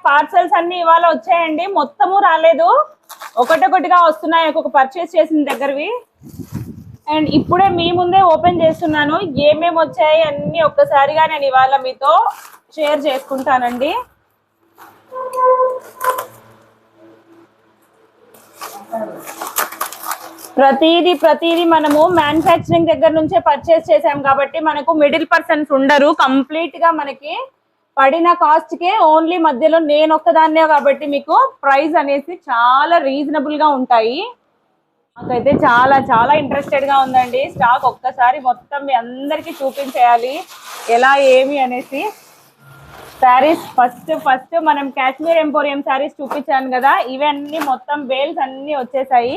Parcels అన్ని ఇవాళ వచ్చాయండి, మొత్తము రాలేదు, ఒకటొకటిగా వస్తున్నాయి ఒక్కొక్క పర్చేస్ చేసిన దగ్గరవి. అండ్ ఇప్పుడే మీ ముందే ఓపెన్ చేస్తున్నాను, ఏమేమి వచ్చాయి అన్ని ఒక్కసారిగా నేను ఇవాళ మీతో షేర్ చేసుకుంటానండి. ప్రతిదీ మనము మ్యానుఫ్యాక్చరింగ్ దగ్గర నుంచే పర్చేస్ చేసాం కాబట్టి మనకు మిడిల్ పర్సన్స్ ఉండరు. కంప్లీట్ గా మనకి పడిన కాస్ట్ కే ఓన్లీ మధ్యలో నేను ఒక్కదాన్నే కాబట్టి మీకు ప్రైస్ అనేసి చాలా రీజనబుల్ గా ఉంటాయి. నాకైతే చాలా చాలా ఇంట్రెస్టెడ్ గా ఉందండి స్టాక్. ఒక్కసారి మొత్తం మీ అందరికి చూపించేయాలి ఎలా ఏమి అనేసి. శారీస్ ఫస్ట్ మనం కాశ్మీర్ ఎంపోరియం శారీస్ చూపించాను కదా, ఇవన్నీ మొత్తం బేల్స్ అన్ని వచ్చేసాయి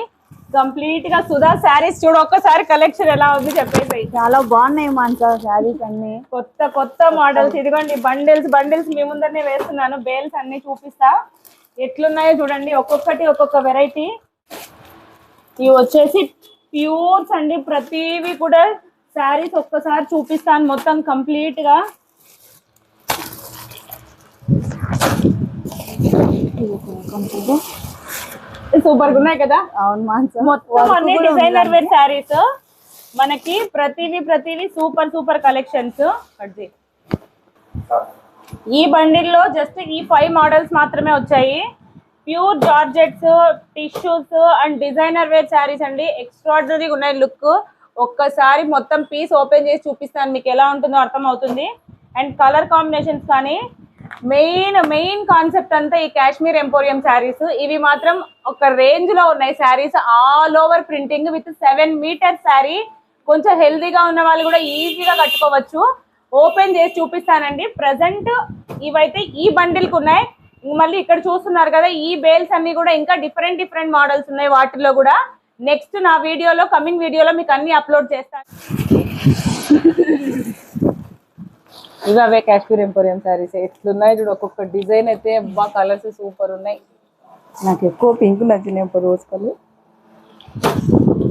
కంప్లీట్ గా. సుధా శారీస్ చూడు ఒక్కసారి కలెక్షన్ ఎలా ఉంది చెప్పేసాయి. చాలా బాగున్నాయి మాన్సా శారీస్ అన్ని, కొత్త మోడల్స్. ఇదిగోండి బండిల్స్ మీ ముందరనే వేస్తున్నాను, బేల్స్ అన్ని చూపిస్తా ఎట్లున్నాయో చూడండి, ఒక్కొక్కటి ఒక్కొక్క వెరైటీ. ఇవి వచ్చేసి ప్యూర్స్ అండి, ప్రతివి కూడా శారీస్ ఒక్కసారి చూపిస్తాను మొత్తం కంప్లీట్ గా. సూపర్ గా ఉన్నాయి కదా. అవును మాన్సా, మొత్తం అన్ని డిజైనర్ వేర్ శారీస్ మనకి, ప్రతివి సూపర్ కలెక్షన్స్. ఈ బండిల్లో జస్ట్ ఈ 5 మోడల్స్ మాత్రమే వచ్చాయి. Pure georgettes, tissues and designer wear saris అండి, ఎక్స్ట్రాడినరీగా ఉన్నాయి లుక్. ఒక్కసారి మొత్తం పీస్ ఓపెన్ చేసి చూపిస్తాను, మీకు ఎలా ఉంటుందో అర్థం అవుతుంది. అండ్ కలర్ కాంబినేషన్స్ కానీ మెయిన్ కాన్సెప్ట్ అంతా ఈ కాశ్మీర్ ఎంపోరియం శారీస్. ఇవి మాత్రం ఒక రేంజ్ లో ఉన్నాయి saris, all over printing with 7 metres sari. కొంచెం హెల్దీగా ఉన్న వాళ్ళు కూడా ఈజీగా కట్టుకోవచ్చు. ఓపెన్ చేసి చూపిస్తానండి. ప్రజెంట్ ఇవైతే ఈ బండిల్కి ఉన్నాయి. మళ్ళీ ఇక్కడ చూస్తున్నారు కదా ఈ బేల్స్ అన్ని కూడా ఇంకా డిఫరెంట్ మోడల్స్ ఉన్నాయి వాటిల్లో కూడా. నెక్స్ట్ నా వీడియోలో, కమింగ్ వీడియోలో మీకు అన్ని అప్లోడ్ చేస్తాను. ఇవి అవే కాశ్మీర్ ఎంపోరియం శారీస్. ఎట్లున్నాయి చూడు, ఒక్కొక్క డిజైన్ అయితే అబ్బా కలర్స్ సూపర్ ఉన్నాయి. నాకు ఎక్కువ పింక్ నచ్చినాయి, రోజ్ కలర్.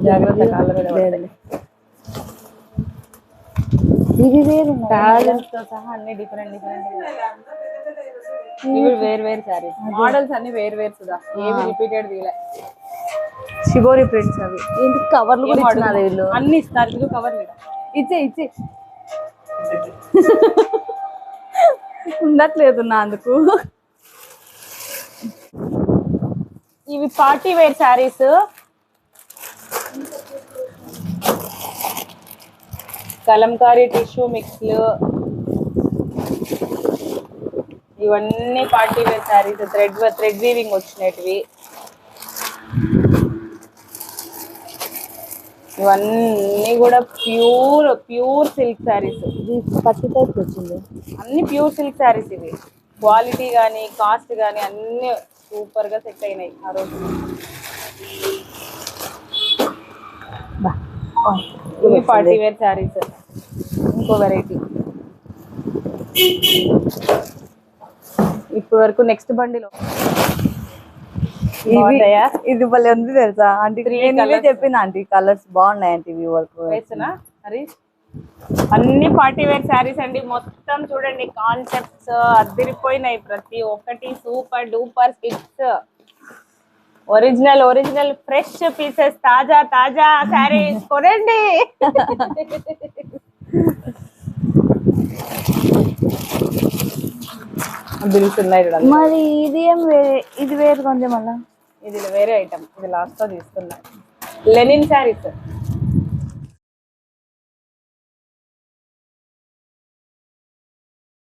జాగ్రత్త కలర్. ఇది వేరు తో సహా అన్ని డిఫరెంట్ ఇవి వేరు శారీస్. మోడల్స్ అన్ని వేరు సుధా, ఏవి రిపీటెడ్ వీలే. షిబోరి ప్రింట్స్ అవి. ఏంటి కవర్లు కూడా ఇచ్చినారు వీళ్ళు, అన్ని ఇస్తారు. ఇది కవర్ ఇచ్చే ఉండట్లేదు నా అందుకు. ఇవి party wear saris. Kalamkari tissue మిక్స్లు, ఇవన్నీ party wear saris. Thread weaving వచ్చినవి ఇవన్నీ కూడా ప్యూర్ సిల్క్ శారీస్. పట్టు టైప్ వచ్చింది, అన్ని ప్యూర్ సిల్క్ శారీస్. ఇవి క్వాలిటీ కానీ కాస్ట్ కానీ అన్ని సూపర్ గా సెట్ అయినాయి ఆ రోజు. ఇవి పార్టీ వేర్ శారీస్, ఇంకో వెరైటీ. ఇప్పుడు వరకు నెక్స్ట్ బండిలో ఇది భలే ఉంది తెలుసా ఆంటీ. చెప్పింది ఆంటీ కలర్స్ బాగున్నాయి ఆంటీ. ఇవి వరకు వేస్తున్నా హరి. అన్ని పార్టీ వేర్ శారీస్ అండి, మొత్తం చూడండి కాన్సెప్ట్స్ అద్దరిపోయినాయి. ప్రతి ఒక్కటి super duper hits. Original fresh pieces, తాజా శారీస్ కొనండి. బిల్స్ ఉన్నాయి చూడండి. మరి ఇది ఏం ఇది వేరుగా ఉంది మళ్ళా. ఇది వేరే ఐటమ్, ఇది లాస్ట్ లో తీసుకున్నాను. లెనిన్ శారీస్